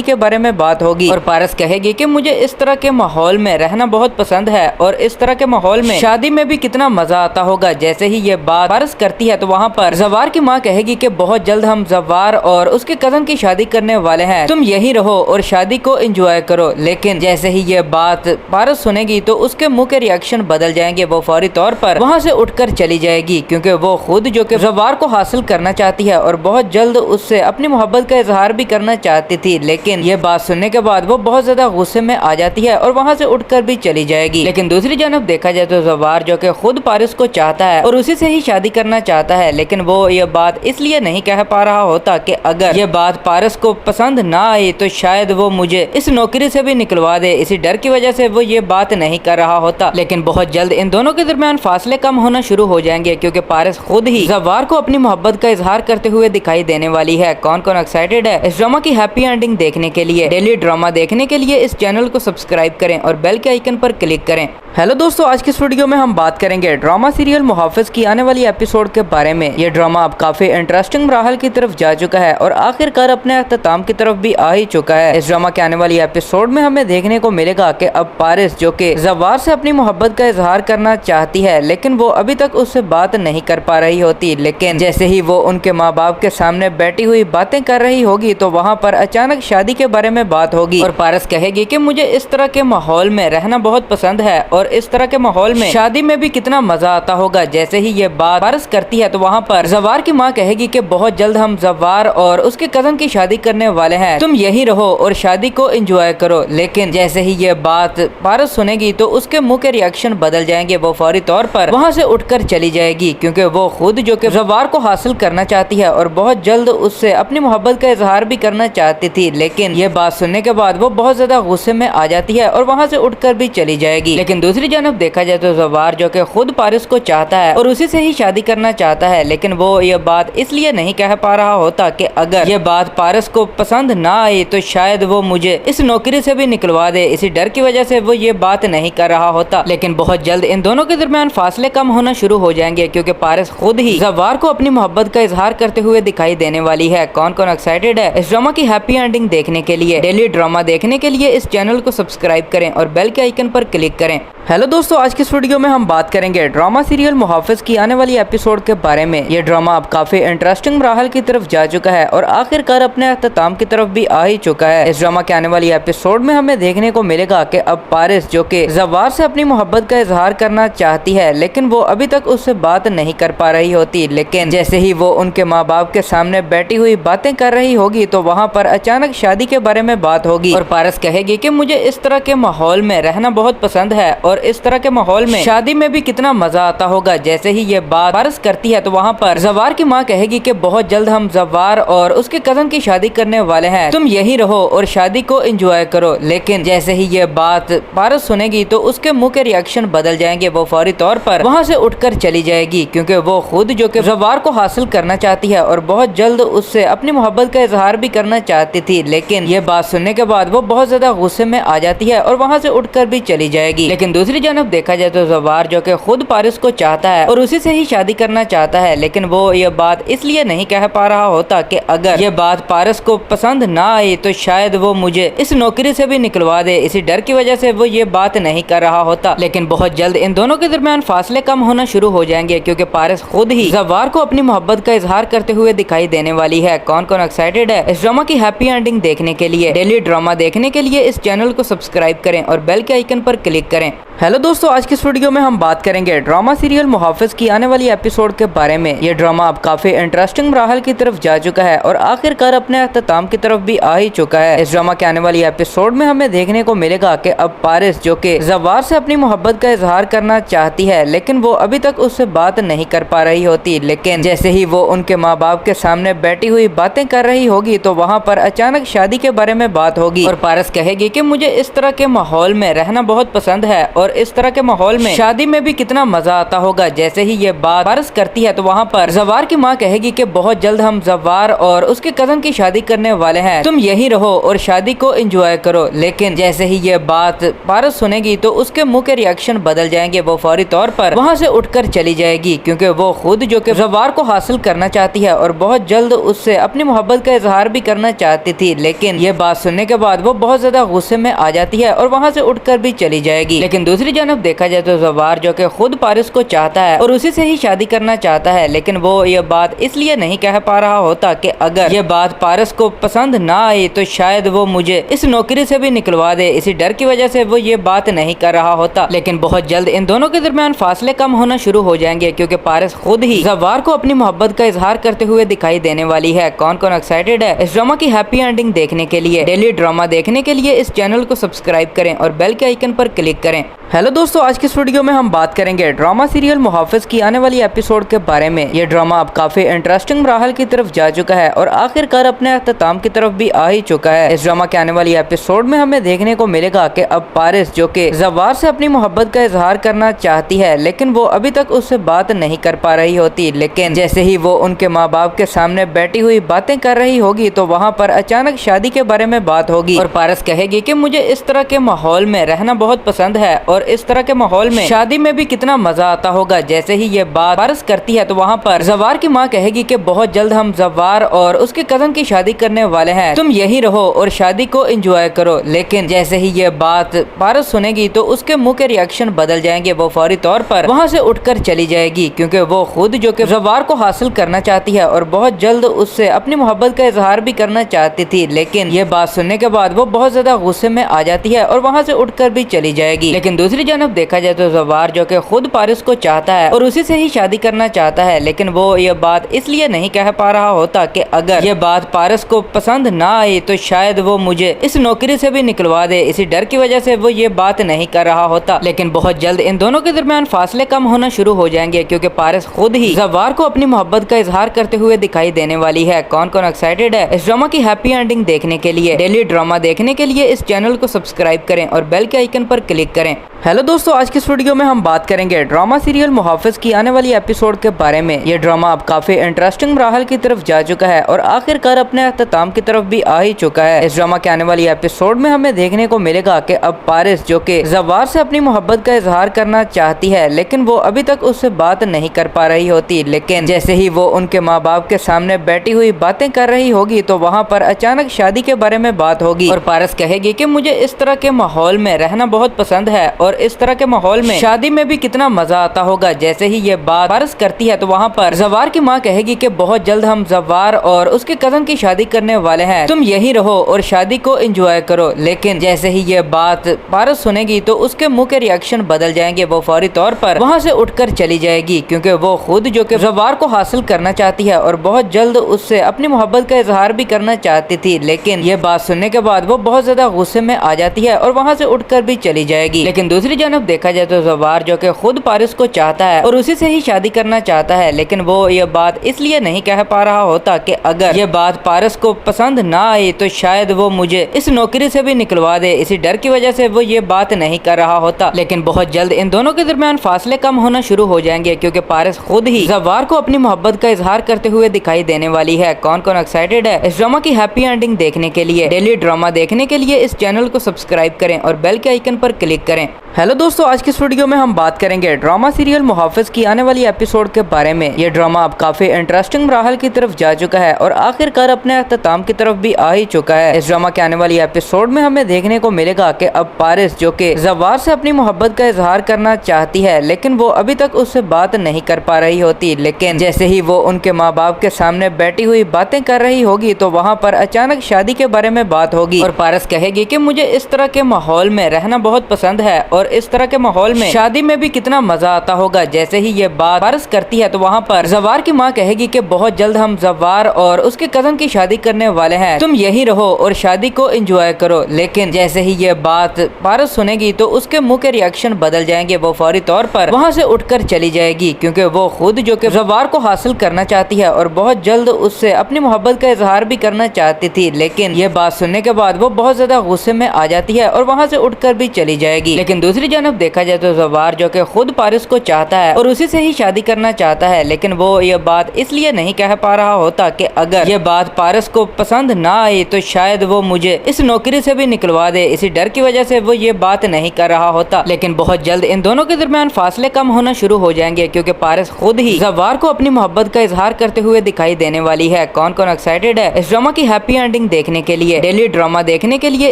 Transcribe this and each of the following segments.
के बारे में बात होगी और पारस कहेगी कि मुझे इस तरह के माहौल में रहना बहुत पसंद है और इस तरह के माहौल में शादी में भी कितना मजा आता होगा। जैसे ही ये बात पारस करती है तो वहाँ पर जवार की माँ कहेगी कि बहुत जल्द हम जवार और उसके कजन की शादी करने वाले हैं, तुम यही रहो और शादी को एंजॉय करो। लेकिन जैसे ही ये बात पारस सुनेगी तो उसके मुंह के रिएक्शन बदल जाएंगे। वो फौरी तौर पर वहाँ से उठकर चली जाएगी क्योंकि वो खुद जो कि जवार को हासिल करना चाहती है और बहुत जल्द उससे अपनी मोहब्बत का इजहार भी करना चाहती थी। लेकिन ये बात सुनने के बाद वो बहुत ज्यादा गुस्से में आ जाती है और वहाँ से उठकर भी चली जाएगी। लेकिन दूसरी जानब देखा जाए तो जवार जो कि खुद पारस को चाहता है और उसी से ही शादी करना चाहता है, लेकिन वो ये बात इसलिए नहीं कह पा रहा होता कि अगर ये बात पारस को पसंद ना आई तो शायद वो मुझे इस नौकरी से भी निकलवा दे। इसी डर की वजह से वो ये बात नहीं कर रहा होता। लेकिन बहुत जल्द इन दोनों के दरमियान फासले कम होना शुरू हो जाएंगे क्योंकि पारस खुद ही जवार को अपनी मोहब्बत का इजहार करते हुए दिखाई देने वाली है। कौन कौन एक्साइटेड है इस ड्रामा की हैप्पी एंडिंग देखने के लिए? डेली ड्रामा देखने के लिए इस चैनल को सब्सक्राइब करें और बेल के आइकन पर क्लिक करें। हेलो दोस्तों, आज की इस वीडियो में हम बात करेंगे ड्रामा सीरियल मुहाफिज की आने वाली एपिसोड के बारे में। ये ड्रामा अब काफी इंटरेस्टिंग मराहल की तरफ जा चुका है और आखिरकार अपने अख्ताम की तरफ भी आ ही चुका है। इस ड्रामा के आने वाली एपिसोड में हमें देखने को मिलेगा कि अब पारिस जो कि जवार से अपनी मोहब्बत का इजहार करना चाहती है, लेकिन वो अभी तक उससे बात नहीं कर पा रही होती। लेकिन जैसे ही वो उनके माँ बाप के सामने बैठी हुई बातें कर रही होगी तो वहाँ पर अचानक शादी के बारे में बात होगी और पारस कहेगी कि मुझे इस तरह के माहौल में रहना बहुत पसंद है और इस तरह के माहौल में शादी में भी कितना मजा आता होगा। जैसे ही ये बात पारस करती है तो वहाँ पर जवार की माँ कहेगी कि बहुत जल्द हम जवार और उसके कजन की शादी करने वाले हैं, तुम यही रहो और शादी को एंजॉय करो। लेकिन जैसे ही ये बात पारस सुनेगी तो उसके मुंह के रिएक्शन बदल जाएंगे। वो फौरी तौर पर वहाँ से उठकर चली जाएगी क्योंकि वो खुद जो कि जवार को हासिल करना चाहती है और बहुत जल्द उससे अपनी मोहब्बत का इजहार भी करना चाहती थी। लेकिन ये बात सुनने के बाद वो बहुत ज्यादा गुस्से में आ जाती है और वहाँ से उठकर भी चली जाएगी। लेकिन दूसरी जानब देखा जाए तो जवार जो कि खुद पारिस को चाहता है और उसी से ही शादी करना चाहता है, लेकिन वो ये बात इसलिए नहीं कह पा रहा होता कि अगर ये बात पारिस को पसंद ना आई तो शायद वो मुझे इस नौकरी से भी निकलवा दे। इसी डर की वजह से वो ये बात नहीं कर रहा होता। लेकिन बहुत जल्द इन दोनों के दरमियान फासले कम होना शुरू हो जाएंगे क्योंकि पारिस खुद ही जवार को अपनी मोहब्बत का इजहार करते हुए दिखाई देने वाली है। कौन कौन एक्साइटेड है इस ड्रामा की हैप्पी एंडिंग देखने के लिए? डेली ड्रामा देखने के लिए इस चैनल को सब्सक्राइब करें और बेल के आइकन पर क्लिक करें। हेलो दोस्तों, आज की इस वीडियो में हम बात करेंगे ड्रामा सीरियल मुहाफिज की आने वाली एपिसोड के बारे में। ये ड्रामा अब काफी इंटरेस्टिंग मराहल की तरफ जा चुका है और आखिरकार अपने अख्ताम की तरफ भी आ ही चुका है। इस ड्रामा के आने वाली एपिसोड में हमें देखने को मिलेगा कि अब पारिस जो कि जवार से अपनी मोहब्बत का इजहार करना चाहती है, लेकिन वो अभी तक उससे बात नहीं कर पा रही होती। लेकिन जैसे ही वो उनके माँ बाप के सामने बैठी हुई बातें कर रही होगी तो वहाँ पर अचानक शादी के बारे में बात होगी और पारिस कहेगी कि मुझे इस तरह के माहौल में रहना बहुत पसंद है और इस तरह के माहौल में शादी में भी कितना मजा आता होगा। जैसे ही ये बात पारस करती है तो वहाँ पर जवार की माँ कहेगी कि बहुत जल्द हम जवार और उसके कजन की शादी करने वाले हैं, तुम यही रहो और शादी को एंजॉय करो। लेकिन जैसे ही ये बात पारस सुनेगी तो उसके मुंह के रिएक्शन बदल जाएंगे। वो फौरी तौर पर वहाँ से उठकर चली जाएगी क्योंकि वो खुद जो कि जवार को हासिल करना चाहती है और बहुत जल्द उससे अपनी मोहब्बत का इजहार भी करना चाहती थी। लेकिन ये बात सुनने के बाद वो बहुत ज्यादा गुस्से में आ जाती है और वहाँ से उठकर भी चली जाएगी। लेकिन दूसरी जानब देखा जाए तो जवार जो कि खुद पारिस को चाहता है और उसी से ही शादी करना चाहता है, लेकिन वो ये बात इसलिए नहीं कह पा रहा होता कि अगर ये बात पारिस को पसंद ना आई तो शायद वो मुझे इस नौकरी से भी निकलवा दे। इसी डर की वजह से वो ये बात नहीं कर रहा होता। लेकिन बहुत जल्द इन दोनों के दरमियान फासले कम होना शुरू हो जाएंगे क्योंकि पारिस खुद ही जवार को अपनी मोहब्बत का इजहार करते हुए दिखाई देने वाली है। कौन कौन एक्साइटेड है इस ड्रामा की हैप्पी एंडिंग देखने के लिए? डेली ड्रामा देखने के लिए इस चैनल को सब्सक्राइब करें और बेल के आइकन पर क्लिक करें। हेलो दोस्तों, आज की इस वीडियो में हम बात करेंगे ड्रामा सीरियल मुहाफिज की आने वाली एपिसोड के बारे में। ये ड्रामा अब काफी इंटरेस्टिंग मराहल की तरफ जा चुका है और आखिरकार अपने अख्ताम की तरफ भी आ ही चुका है। इस ड्रामा के आने वाली एपिसोड में हमें देखने को मिलेगा कि अब पारिस जो कि जवार से अपनी मोहब्बत का इजहार करना चाहती है, लेकिन वो अभी तक उससे बात नहीं कर पा रही होती। लेकिन जैसे ही वो उनके माँ बाप के सामने बैठी हुई बातें कर रही होगी तो वहाँ पर अचानक शादी के बारे में बात होगी और पारिस कहेगी कि मुझे इस तरह के माहौल में रहना बहुत पसंद है और اور اس طرح کے ماحول میں شادی میں بھی کتنا مزہ آتا ہوگا۔ جیسے ہی یہ بات پارس کرتی ہے تو وہاں پر زوار کی ماں کہے گی کہ بہت جلد ہم زوار اور اس کے کزن کی شادی کرنے والے ہیں، تم یہی رہو اور شادی کو انجوائے کرو۔ لیکن جیسے ہی یہ بات پارس سنے گی تو اس کے منہ کے ریاکشن بدل جائیں گے، وہ فوری طور پر وہاں سے اٹھ کر چلی جائے گی، کیونکہ وہ خود جو کہ زوار کو حاصل کرنا چاہتی ہے اور بہت جلد اس سے اپنی محبت کا اظہار بھی کرنا چاہتی تھی۔ لیکن یہ بات سننے کے بعد وہ بہت زیادہ غصے میں آ جاتی ہے اور وہاں سے اٹھ کر بھی چلی جائے گی۔ لیکن دوسری جانب دیکھا جائے تو زوار جو کہ خود پارس کو چاہتا ہے اور اسی سے ہی شادی کرنا چاہتا ہے، لیکن وہ یہ بات اس لیے نہیں کہہ پا رہا ہوتا کہ اگر یہ بات پارس کو پسند نہ آئی تو شاید وہ مجھے اس نوکری سے بھی نکلوا دے، اسی ڈر کی وجہ سے وہ یہ بات نہیں کر رہا ہوتا۔ لیکن بہت جلد ان دونوں کے درمیان فاصلے کم ہونا شروع ہو جائیں گے، کیونکہ پارس خود ہی زوار کو اپنی محبت کا اظہار کرتے ہوئے دکھائی دینے والی ہے۔ کون کون ایکسائٹیڈ ہے اس ڈرامہ کی ہیپی اینڈنگ دیکھنے کے لیے؟ ڈیلی ڈرامہ دیکھنے کے لیے اس چینل کو سبسکرائب کریں اور بیل کے آئیکن پر کلک کریں۔ ہیلو دوستو، آج کی اس ویڈیو میں ہم بات کریں گے ڈرامہ سیریل محافظ کی آنے والی ایپیسوڈ کے بارے میں۔ یہ ڈرامہ اب کافی انٹرسٹنگ مراحل کی طرف جا چکا ہے اور آخر کار اپنے اختتام کی طرف بھی آ ہی چکا ہے۔ اس ڈرامہ کے آنے والی ایپیسوڈ میں ہمیں دیکھنے کو ملے گا کہ اب پارس جو کہ زوار سے اپنی محبت کا اظہار کرنا چاہتی ہے، لیکن وہ ابھی تک اس سے بات نہیں کر پا رہی ہوتی، لیکن جیسے ہی وہ ان کے ماں باپ کے سامنے بیٹھی ہوئی باتیں کر رہی ہوگی تو وہاں پر اچانک شادی کے بارے میں بات ہوگی اور پارس کہے گی کہ مجھے اس طرح کے ماحول میں رہنا بہت پسند ہے اور اس طرح کے ماحول میں شادی میں بھی کتنا مزہ آتا ہوگا۔ جیسے ہی یہ بات پارس کرتی ہے تو وہاں پر زوار کی ماں کہے گی کہ بہت جلد ہم زوار اور اس کے کزن کی شادی کرنے والے ہیں، تم یہی رہو اور شادی کو انجوائے کرو۔ لیکن جیسے ہی یہ بات پارس سنے گی تو اس کے منہ کے ریاکشن بدل جائیں گے، وہ فوری طور پر وہاں سے اٹھ کر چلی جائے گی، کیونکہ وہ خود جو کہ زوار کو حاصل کرنا چاہتی ہے اور بہت جلد اس سے اپنی محبت کا اظہار بھی کرنا چاہتی تھی۔ لیکن یہ بات سننے کے بعد وہ بہت زیادہ غصے میں آ جاتی ہے اور وہاں سے اٹھ کر بھی چلی جائے گی۔ لیکن دوسری جانب دیکھا جائے تو زوار جو کہ خود پارس کو چاہتا ہے اور اسی سے ہی شادی کرنا چاہتا ہے، لیکن وہ یہ بات اس لیے نہیں کہہ پا رہا ہوتا کہ اگر یہ بات پارس کو پسند نہ آئی تو شاید وہ مجھے اس نوکری سے بھی نکلوا دے، اسی ڈر کی وجہ سے وہ یہ بات نہیں کر رہا ہوتا۔ لیکن بہت جلد ان دونوں کے درمیان فاصلے کم ہونا شروع ہو جائیں گے، کیونکہ پارس خود ہی زوار کو اپنی محبت کا اظہار کرتے ہوئے دکھائی دینے والی ہے۔ کون کون ایکسائٹیڈ ہے اس ڈرامہ کی ہیپی اینڈنگ دیکھنے کے لیے؟ ڈیلی ڈرامہ دیکھنے کے لیے اس چینل کو سبسکرائب کریں اور بیل کے آئیکن پر کلک کریں۔ ہیلو دوستو، آج کی اس ویڈیو میں ہم بات کریں گے ڈرامہ سیریل محافظ کی آنے والی ایپیسوڈ کے بارے میں۔ یہ ڈرامہ اب کافی انٹرسٹنگ مراحل کی طرف جا چکا ہے اور آخر کار اپنے اختتام کی طرف بھی آ ہی چکا ہے۔ اس ڈرامہ کے آنے والی ایپیسوڈ میں ہمیں دیکھنے کو ملے گا کہ اب پارس جو کہ زوار سے اپنی محبت کا اظہار کرنا چاہتی ہے، لیکن وہ ابھی تک اس سے بات نہیں کر پا رہی ہوتی، لیکن جیسے ہی وہ ان کے ماں باپ کے سامنے بیٹھی ہوئی باتیں کر رہی ہوگی تو وہاں پر اچانک شادی کے بارے میں بات ہوگی اور پارس کہے گی کہ مجھے اس طرح کے ماحول میں رہنا بہت پسند ہے اور اس طرح کے ماحول میں شادی میں بھی کتنا مزہ آتا ہوگا۔ جیسے ہی یہ بات پارس کرتی ہے تو وہاں پر زوار کی ماں کہے گی کہ بہت جلد ہم زوار اور اس کے کزن کی شادی کرنے والے ہیں، تم یہی رہو اور شادی کو انجوائے کرو۔ لیکن جیسے ہی یہ بات پارس سنے گی تو اس کے منہ کے ریاکشن بدل جائیں گے، وہ فوری طور پر وہاں سے اٹھ کر چلی جائے گی، کیونکہ وہ خود جو کہ زوار کو حاصل کرنا چاہتی ہے اور بہت جلد اس سے اپنی محبت کا اظہار بھی کرنا چاہتی تھی۔ لیکن یہ بات سننے کے بعد وہ بہت زیادہ غصے میں آ جاتی ہے اور وہاں سے اٹھ کر بھی چلی جائے گی۔ لیکن دوسری جانب دیکھا جائے تو زوار جو کہ خود پارس کو چاہتا ہے اور اسی سے ہی شادی کرنا چاہتا ہے، لیکن وہ یہ بات اس لیے نہیں کہہ پا رہا ہوتا کہ اگر یہ بات پارس کو پسند نہ آئی تو شاید وہ مجھے اس نوکری سے بھی نکلوا دے، اسی ڈر کی وجہ سے وہ یہ بات نہیں کر رہا ہوتا۔ لیکن بہت جلد ان دونوں کے درمیان فاصلے کم ہونا شروع ہو جائیں گے، کیونکہ پارس خود ہی زوار کو اپنی محبت کا اظہار کرتے ہوئے دکھائی دینے والی ہے۔ کون کون ایکسائٹیڈ ہے اس ڈرامہ کی ہیپی اینڈنگ دیکھنے کے لیے؟ ڈیلی ڈرامہ دیکھنے کے لیے اس چینل کو سبسکرائب کریں اور بیل کے آئیکن پر کلک کریں۔ ہیلو دوستو، آج کی اس ویڈیو میں ہم بات کریں گے ڈرامہ سیریل محافظ کی آنے والی ایپیسوڈ کے بارے میں۔ یہ ڈرامہ اب کافی انٹرسٹنگ مراحل کی طرف جا چکا ہے اور آخر کار اپنے اختتام کی طرف بھی آ ہی چکا ہے۔ اس ڈرامہ کے آنے والی ایپیسوڈ میں ہمیں دیکھنے کو ملے گا کہ اب پارس جو کہ زوار سے اپنی محبت کا اظہار کرنا چاہتی ہے، لیکن وہ ابھی تک اس سے بات نہیں کر پا رہی ہوتی، لیکن جیسے ہی وہ ان کے ماں باپ کے سامنے بیٹھی ہوئی باتیں کر رہی ہوگی تو وہاں پر اچانک شادی کے بارے میں بات ہوگی اور پارس کہے گی کہ مجھے اس طرح کے ماحول میں رہنا بہت پسند ہے اور اس طرح کے ماحول میں شادی میں بھی کتنا مزہ آتا ہوگا۔ جیسے ہی یہ بات پارس کرتی ہے تو وہاں پر زوار کی ماں کہے گی کہ بہت جلد ہم زوار اور اس کے کزن کی شادی کرنے والے ہیں، تم یہی رہو اور شادی کو انجوائے کرو۔ لیکن جیسے ہی یہ بات پارس سنے گی تو اس کے منہ کے ریاکشن بدل جائیں گے، وہ فوری طور پر وہاں سے اٹھ کر چلی جائے گی، کیونکہ وہ خود جو کہ زوار کو حاصل کرنا چاہتی ہے اور بہت جلد اس سے اپنی محبت کا اظہار بھی کرنا چاہتی تھی۔ لیکن یہ بات سننے کے بعد وہ بہت زیادہ غصے میں آ جاتی ہے اور وہاں سے اٹھ کر بھی چلی جائے گی۔ لیکن دوسری दूसरी जानब देखा जाए तो जवार जो कि खुद पारिस को चाहता है और उसी से ही शादी करना चाहता है, लेकिन वो ये बात इसलिए नहीं कह पा रहा होता कि अगर ये बात पारिस को पसंद ना आई तो शायद वो मुझे इस नौकरी से भी निकलवा दे। इसी डर की वजह से वो ये बात नहीं कर रहा होता। लेकिन बहुत जल्द इन दोनों के दरमियान फासले कम होना शुरू हो जाएंगे, क्योंकि पारिस खुद ही जवार को अपनी मोहब्बत का इजहार करते हुए दिखाई देने वाली है। कौन कौन एक्साइटेड है इस ड्रामा की हैप्पी एंडिंग देखने के लिए? डेली ड्रामा देखने के लिए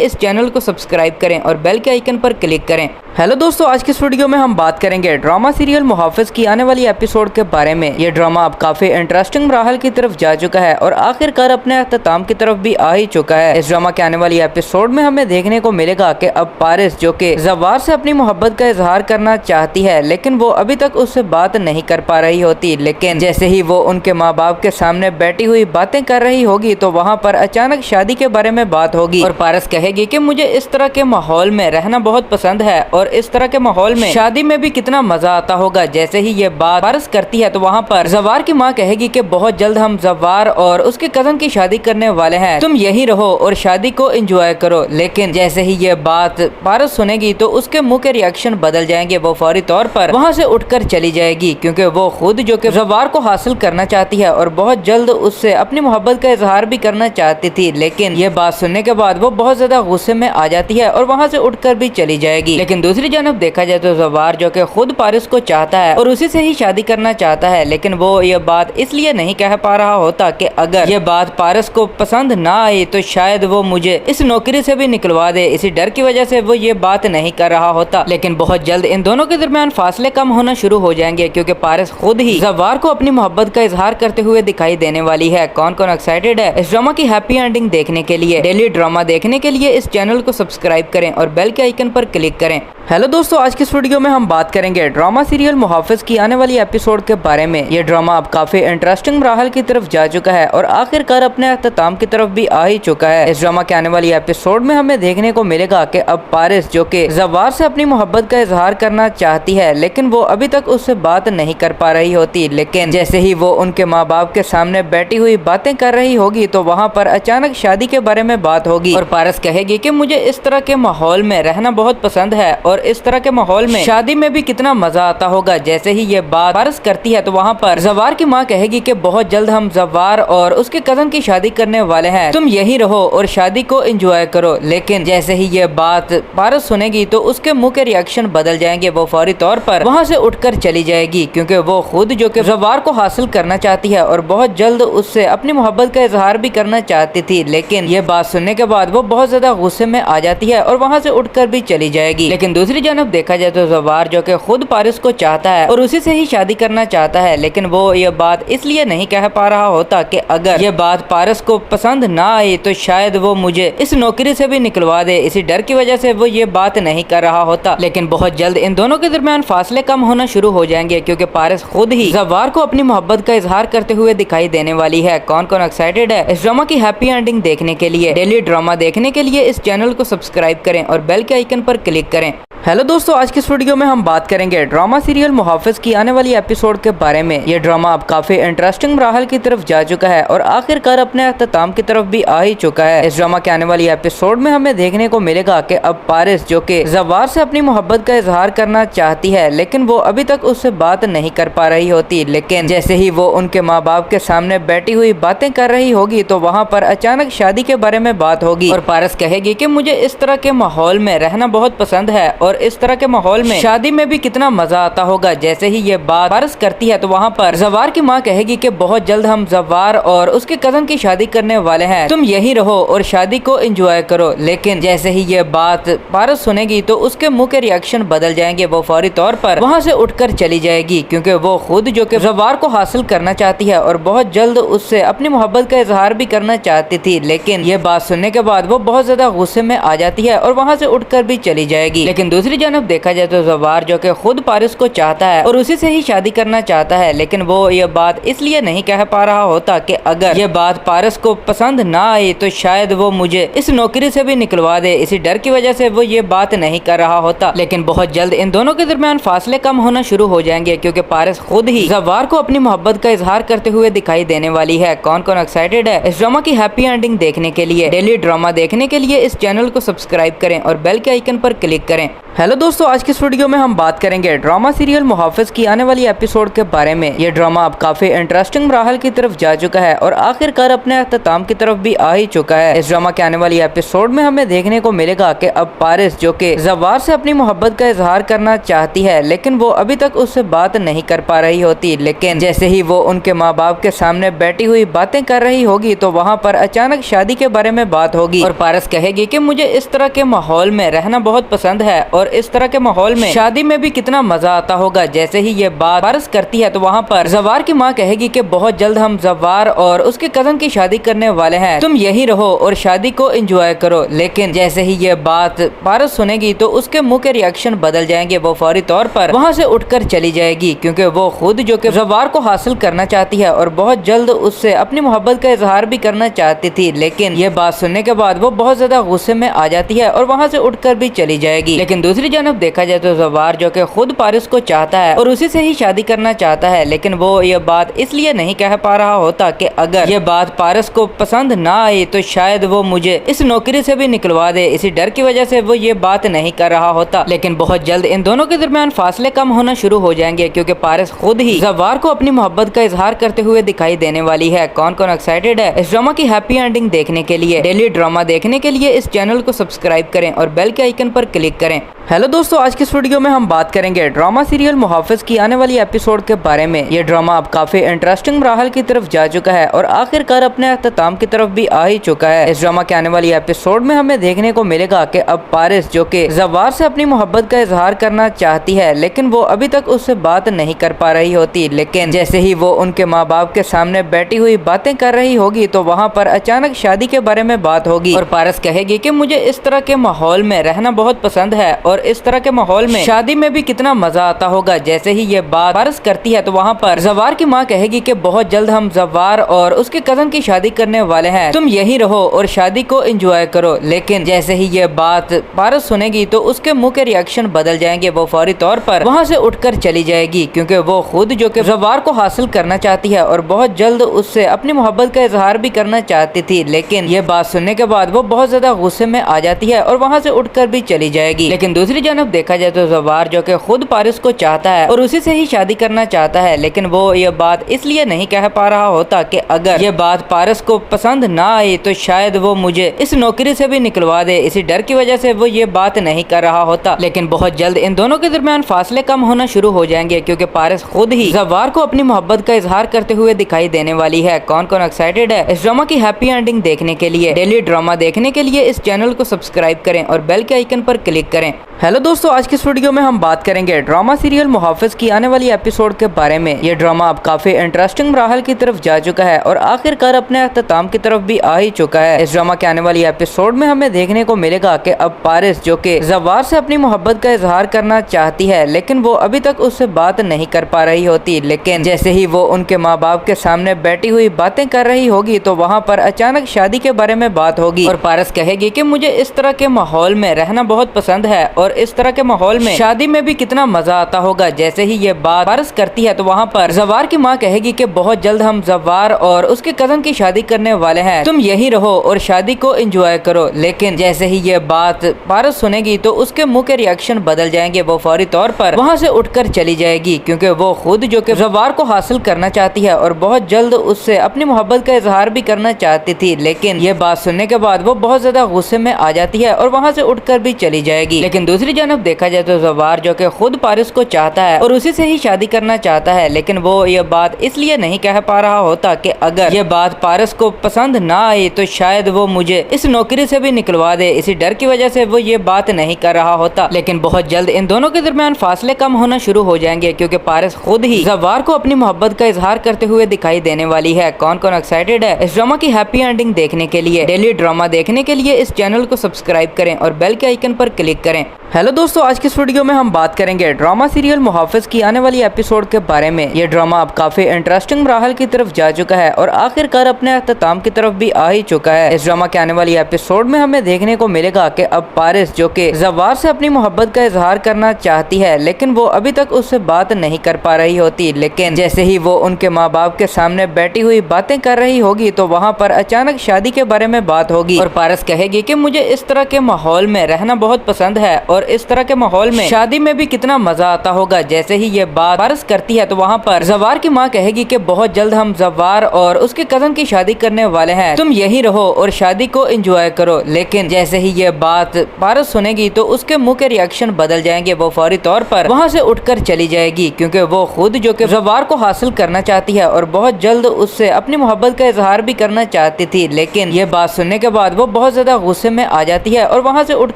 इस चैनल को सब्सक्राइब करें और बेल के आइकन पर क्लिक करें। हेलो दोस्तों, आज की इस वीडियो में हम बात करेंगे ड्रामा सीरियल मुहाफिज की आने वाली एपिसोड के बारे में। ये ड्रामा अब काफी इंटरेस्टिंग मराहल की तरफ जा चुका है और आखिरकार अपने अख्ताम की तरफ भी आ ही चुका है। इस ड्रामा के आने वाली एपिसोड में हमें देखने को मिलेगा कि अब पारिस जो कि जवार से अपनी मोहब्बत का इजहार करना चाहती है, लेकिन वो अभी तक उससे बात नहीं कर पा रही होती। लेकिन जैसे ही वो उनके माँ बाप के सामने बैठी हुई बातें कर रही होगी तो वहाँ पर अचानक शादी के बारे में बात होगी और पारिस कहेगी कि मुझे इस तरह के माहौल में रहना बहुत पसंद है और इस तरह के माहौल में शादी में भी कितना मजा आता होगा। जैसे ही ये बात पारिस करती है तो वहाँ पर जवार की माँ कहेगी कि बहुत जल्द हम जवार और उसके कजन की शादी करने वाले हैं, तुम यहीं रहो और शादी को एंजॉय करो। लेकिन जैसे ही ये बात पारिस सुनेगी तो उसके मुंह के रिएक्शन बदल जाएंगे। वो फौरी तौर पर वहाँ से उठकर चली जाएगी, क्योंकि वो खुद जो कि जवार को हासिल करना चाहती है और बहुत जल्द उससे अपनी मोहब्बत का इजहार भी करना चाहती थी। लेकिन ये बात सुनने के बाद वो बहुत ज्यादा गुस्से में आ जाती है और वहाँ से उठकर भी चली जाएगी। लेकिन दूसरी जानब देखा जाए तो जवार जो कि खुद पारिस को चाहता है और उसी से ही शादी करना चाहता है, लेकिन वो ये बात इसलिए नहीं कह पा रहा होता कि अगर ये बात पारिस को पसंद ना आई तो शायद वो मुझे इस नौकरी से भी निकलवा दे। इसी डर की वजह से वो ये बात नहीं कर रहा होता। लेकिन बहुत जल्द इन दोनों के दरमियान फासले कम होना शुरू हो जाएंगे, क्योंकि पारिस खुद ही जवार को अपनी मोहब्बत का इजहार करते हुए दिखाई देने वाली है। कौन कौन एक्साइटेड है इस ड्रामा की हैप्पी एंडिंग देखने के लिए? डेली ड्रामा देखने के लिए इस चैनल को सब्सक्राइब करें और बेल के आइकन पर क्लिक करें। हेलो दोस्तों, आज की इस वीडियो में हम बात करेंगे ड्रामा सीरियल मुहाफिज की आने वाली एपिसोड के बारे में। ये ड्रामा अब काफी इंटरेस्टिंग मराहल की तरफ जा चुका है और आखिरकार अपने अख्ताम की तरफ भी आ ही चुका है। इस ड्रामा के आने वाली एपिसोड में हमें देखने को मिलेगा कि अब पारिस जो कि जवार से अपनी मोहब्बत का इजहार करना चाहती है, लेकिन वो अभी तक उससे बात नहीं कर पा रही होती। लेकिन जैसे ही वो उनके माँ बाप के सामने बैठी हुई बातें कर रही होगी तो वहाँ पर अचानक शादी के बारे में बात होगी और पारिस कहेगी कि मुझे इस तरह के माहौल में रहना बहुत पसंद है और इस तरह के माहौल में शादी में भी कितना मजा आता होगा। जैसे ही ये बात पारिस करती है तो वहाँ पर जवार की माँ कहेगी कि बहुत जल्द हम जवार और उसके कजन की शादी करने वाले हैं, तुम यहीं रहो और शादी को एंजॉय करो। लेकिन जैसे ही ये बात पारिस सुनेगी तो उसके मुंह के रिएक्शन बदल जाएंगे। वो फौरी तौर पर वहाँ से उठकर चली जाएगी, क्योंकि वो खुद जो कि जवार को हासिल करना चाहती है और बहुत जल्द उससे अपनी मोहब्बत का इजहार भी करना चाहती थी। लेकिन ये बात सुनने के बाद वो बहुत ज्यादा गुस्से में आ जाती है और वहाँ से उठकर भी चली जाएगी। लेकिन दूसरी जानब देखा जाए तो जवार जो कि खुद पारिस को चाहता है और उसी से ही शादी करना चाहता है, लेकिन वो ये बात इसलिए नहीं कह पा रहा होता कि अगर ये बात पारिस को पसंद ना आई तो शायद वो मुझे इस नौकरी से भी निकलवा दे। इसी डर की वजह से वो ये बात नहीं कर रहा होता। लेकिन बहुत जल्द इन दोनों के दरमियान फासले कम होना शुरू हो जाएंगे, क्योंकि पारिस खुद ही जवार को अपनी मोहब्बत का इजहार करते हुए दिखाई देने वाली है। कौन कौन एक्साइटेड है इस ड्रामा की हैप्पी एंडिंग देखने के लिए? डेली ड्रामा देखने के लिए इस चैनल को सब्सक्राइब करें और बेल के आइकन पर क्लिक करें। हेलो दोस्तों, आज की इस वीडियो में हम बात करेंगे ड्रामा सीरियल मुहाफिज की आने वाली एपिसोड के बारे में। ये ड्रामा अब काफी इंटरेस्टिंग मराहल की तरफ जा चुका है और आखिरकार अपने अख्ताम की तरफ भी आ ही चुका है। इस ड्रामा के आने वाली एपिसोड में हमें देखने को मिलेगा कि अब पारिस जो कि जवार से अपनी मोहब्बत का इजहार करना चाहती है, लेकिन वो अभी तक उससे बात नहीं कर पा रही होती। लेकिन जैसे ही वो उनके माँ बाप के सामने बैठी हुई बातें कर रही होगी तो वहाँ पर अचानक शादी के बारे में बात होगी और पारिस कहेगी कि मुझे इस तरह के माहौल में रहना बहुत पसंद है और इस तरह के माहौल में शादी में भी कितना मजा आता होगा। जैसे ही ये बात पारिस करती है तो वहाँ पर जवार की माँ कहेगी कि बहुत जल्द हम जवार और उसके कजन की शादी करने वाले हैं, तुम यहीं रहो और शादी को एंजॉय करो। लेकिन जैसे ही ये बात पारिस सुनेगी तो उसके मुंह के रिएक्शन बदल जाएंगे। वो फौरी तौर पर वहाँ से उठकर चली जाएगी, क्योंकि वो खुद जो कि जवार को हासिल करना चाहती है और बहुत जल्द उससे अपनी मोहब्बत का इजहार भी करना चाहती थी। लेकिन ये बात सुनने के बाद वो बहुत ज्यादा गुस्से में आ जाती है और वहाँ से उठकर भी चली जाएगी। लेकिन दूसरी जानब देखा जाए तो जवार जो कि खुद पारिस को चाहता है और उसी से ही शादी करना चाहता है, लेकिन वो ये बात इसलिए नहीं कह पा रहा होता कि अगर ये बात पारिस को पसंद ना आई तो शायद वो मुझे इस नौकरी से भी निकलवा दे। इसी डर की वजह से वो ये बात नहीं कर रहा होता। लेकिन बहुत जल्द इन दोनों के दरमियान फासले कम होना शुरू हो जाएंगे, क्योंकि पारिस खुद ही जवार को अपनी मोहब्बत का इजहार करते हुए दिखाई देने वाली है। कौन कौन एक्साइटेड है इस ड्रामा की हैप्पी एंडिंग देखने के लिए? डेली ड्रामा देखने के लिए इस चैनल को सब्सक्राइब करें और बेल के आइकन पर क्लिक करें। हेलो दोस्तों, आज की इस वीडियो में हम बात करेंगे ड्रामा सीरियल मुहाफिज की आने वाली एपिसोड के बारे में। ये ड्रामा अब काफी इंटरेस्टिंग मराहल की तरफ जा चुका है और आखिरकार अपने अख्ताम की तरफ भी आ ही चुका है। इस ड्रामा के आने वाली एपिसोड में हमें देखने को मिलेगा कि अब पारिस, जो कि जवार से अपनी मोहब्बत का इजहार करना चाहती है, लेकिन वो अभी तक उससे बात नहीं कर पा रही होती। लेकिन जैसे ही वो उनके माँ बाप के सामने बैठी हुई बातें कर रही होगी तो वहाँ पर अचानक शादी के बारे में बात होगी और पारिस कहेगी कि मुझे इस तरह के माहौल में रहना बहुत पसंद है और इस तरह के माहौल में शादी में भी कितना मजा आता होगा। जैसे ही ये बात पारिस करती है तो वहाँ पर जवार की माँ कहेगी कि बहुत जल्द हम जवार और उसके कजन की शादी करने वाले हैं, तुम यही रहो और शादी को एंजॉय करो। लेकिन जैसे ही ये बात पारिस सुनेगी तो उसके मुंह के रिएक्शन बदल जाएंगे। वो फौरी तौर पर वहाँ से उठकर चली जाएगी क्योंकि वो खुद जो कि जवार को हासिल करना चाहती है और बहुत जल्द उससे अपनी मोहब्बत का इजहार भी करना चाहती थी। लेकिन ये बात सुनने के बाद वो बहुत ज्यादा गुस्से में आ जाती है और वहाँ से उठकर भी चली जाएगी। लेकिन दूसरी जानब देखा जाए तो जवार जो कि खुद पारिस को चाहता है और उसी से ही शादी करना चाहता है, लेकिन वो ये बात इसलिए नहीं कह पा रहा होता कि अगर ये बात पारिस को पसंद ना आई तो शायद वो मुझे इस नौकरी से भी निकलवा दे। इसी डर की वजह से वो ये बात नहीं कर रहा होता। लेकिन बहुत जल्द इन दोनों के दरमियान फासले कम होना शुरू हो जाएंगे क्योंकि पारिस खुद ही जवार को अपनी मोहब्बत का इजहार करते हुए दिखाई देने वाली है। कौन कौन एक्साइटेड है इस ड्रामा की हैप्पी एंडिंग देखने के लिए? डेली ड्रामा देखने के लिए इस चैनल को सब्सक्राइब करें और बेल के आइकन पर क्लिक करें। हेलो दोस्तों, आज की इस वीडियो में हम बात करेंगे ड्रामा सीरियल मुहाफिज की आने वाली एपिसोड के बारे में। ये ड्रामा अब काफी इंटरेस्टिंग मराहल की तरफ जा चुका है और आखिरकार अपने अख्ताम की तरफ भी आ ही चुका है। इस ड्रामा के आने वाली एपिसोड में हमें देखने को मिलेगा कि अब पारिस, जो कि जवार से अपनी मोहब्बत का इजहार करना चाहती है, लेकिन वो अभी तक उससे बात नहीं कर पा रही होती। लेकिन जैसे ही वो उनके माँ बाप के सामने बैठी हुई बातें कर रही होगी तो वहाँ पर अचानक शादी के बारे में बात होगी और पारिस कहेगी कि मुझे इस तरह के माहौल में रहना बहुत पसंद है और इस तरह के माहौल में शादी में भी कितना मजा आता होगा। जैसे ही ये बात पारिस करती है तो वहाँ पर जवार की माँ कहेगी कि बहुत जल्द हम जवार और उसके कजन की शादी करने वाले हैं, तुम यही रहो और शादी को एंजॉय करो। लेकिन जैसे ही ये बात पारिस सुनेगी तो उसके मुंह के रिएक्शन बदल जाएंगे। वो फौरी तौर पर वहाँ से उठकर चली जाएगी क्योंकि वो खुद जो कि जवार को हासिल करना चाहती है और बहुत जल्द उससे अपनी मोहब्बत का इजहार भी करना चाहती थी। लेकिन ये बात सुनने के बाद वो बहुत ज्यादा गुस्से में आ जाती है और वहाँ से उठकर भी चली जाएगी। लेकिन दूसरी जानब देखा जाए तो जवार जो कि खुद पारिस को चाहता है और उसी से ही शादी करना चाहता है, लेकिन वो ये बात इसलिए नहीं कह पा रहा होता कि अगर ये बात पारिस को पसंद ना आई तो शायद वो मुझे इस नौकरी से भी निकलवा दे। इसी डर की वजह से वो ये बात नहीं कर रहा होता। लेकिन बहुत जल्द इन दोनों के दरमियान फासले कम होना शुरू हो जाएंगे क्योंकि पारिस खुद ही जवार को अपनी मोहब्बत का इजहार करते हुए दिखाई देने वाली है। कौन कौन एक्साइटेड है इस ड्रामा की हैप्पी एंडिंग देखने के लिए? डेली ड्रामा देखने के लिए इस चैनल को सब्सक्राइब करें और बेल के आइकन पर क्लिक करें। हेलो दोस्तों, आज की इस वीडियो में हम बात करेंगे ड्रामा सीरियल मुहाफिज की आने वाली एपिसोड के बारे में। ये ड्रामा अब काफी इंटरेस्टिंग मराहल की तरफ जा चुका है और आखिरकार अपने अख्ताम की तरफ भी आ ही चुका है। इस ड्रामा के आने वाली एपिसोड में हमें देखने को मिलेगा कि अब पारिस, जो कि जवार से अपनी मोहब्बत का इजहार करना चाहती है, लेकिन वो अभी तक उससे बात नहीं कर पा रही होती। लेकिन जैसे ही वो उनके माँ बाप के सामने बैठी हुई बातें कर रही होगी तो वहाँ पर अचानक शादी के बारे में बात होगी और पारिस कहेगी कि मुझे इस तरह के माहौल में रहना बहुत पसंद है और इस तरह के माहौल में शादी में भी कितना मजा आता होगा। जैसे ही ये बात पारिस करती है तो वहाँ पर जवार की माँ कहेगी कि बहुत जल्द हम जवार और उसके कजन की शादी करने वाले हैं, तुम यही रहो और शादी को एंजॉय करो। लेकिन जैसे ही ये बात पारिस सुनेगी तो उसके मुंह के रिएक्शन बदल जाएंगे। वो फौरी तौर पर वहाँ से उठकर चली जाएगी क्योंकि वो खुद जो कि जवार को हासिल करना चाहती है और बहुत जल्द उससे अपनी मोहब्बत का इजहार भी करना चाहती थी। लेकिन ये बात सुनने के बाद वो बहुत ज्यादा गुस्से में आ जाती है और वहाँ से उठकर भी चली जाएगी। लेकिन दूसरी जानब देखा जाए तो जवार जो कि खुद पारिस को चाहता है और उसी से ही शादी करना चाहता है, लेकिन वो ये बात इसलिए नहीं कह पा रहा होता कि अगर ये बात पारिस को पसंद ना आई तो शायद वो मुझे इस नौकरी से भी निकलवा दे। इसी डर की वजह से वो ये बात नहीं कर रहा होता। लेकिन बहुत जल्द इन दोनों के दरमियान फासले कम होना शुरू हो जाएंगे क्योंकि पारिस खुद ही जवार को अपनी मोहब्बत का इजहार करते हुए दिखाई देने वाली है। कौन कौन एक्साइटेड है इस ड्रामा की हैप्पी एंडिंग देखने के लिए? डेली ड्रामा देखने के लिए इस चैनल को सब्सक्राइब करें और बेल के आइकन पर क्लिक करें। हेलो दोस्तों, आज की इस वीडियो में हम बात करेंगे ड्रामा सीरियल मुहाफिज की आने वाली एपिसोड के बारे में। ये ड्रामा अब काफी इंटरेस्टिंग मराहल की तरफ जा चुका है और आखिरकार अपने अख्ताम की तरफ भी आ ही चुका है। इस ड्रामा के आने वाली एपिसोड में हमें देखने को मिलेगा कि अब पारिस, जो कि जवार से अपनी मोहब्बत का इजहार करना चाहती है, लेकिन वो अभी तक उससे बात नहीं कर पा रही होती। लेकिन जैसे ही वो उनके माँ बाप के सामने बैठी हुई बातें कर रही होगी तो वहाँ पर अचानक शादी के बारे में बात होगी और पारिस कहेगी कि मुझे इस तरह के माहौल में रहना बहुत पसंद है اور اس طرح کے ماحول میں شادی میں بھی کتنا مزہ آتا ہوگا۔ جیسے ہی یہ بات پارس کرتی ہے تو وہاں پر زوار کی ماں کہے گی کہ بہت جلد ہم زوار اور اس کے کزن کی شادی کرنے والے ہیں، تم یہی رہو اور شادی کو انجوائے کرو۔ لیکن جیسے ہی یہ بات پارس سنے گی تو اس کے منہ کے ریاکشن بدل جائیں گے، وہ فوری طور پر وہاں سے اٹھ کر چلی جائے گی، کیونکہ وہ خود جو کہ زوار کو حاصل کرنا چاہتی ہے اور بہت جلد اس سے اپنی محبت کا اظہار بھی کرنا چاہتی تھی۔ لیکن یہ بات سننے کے بعد وہ بہت زیادہ غصے میں آ جاتی ہے اور وہاں سے اٹھ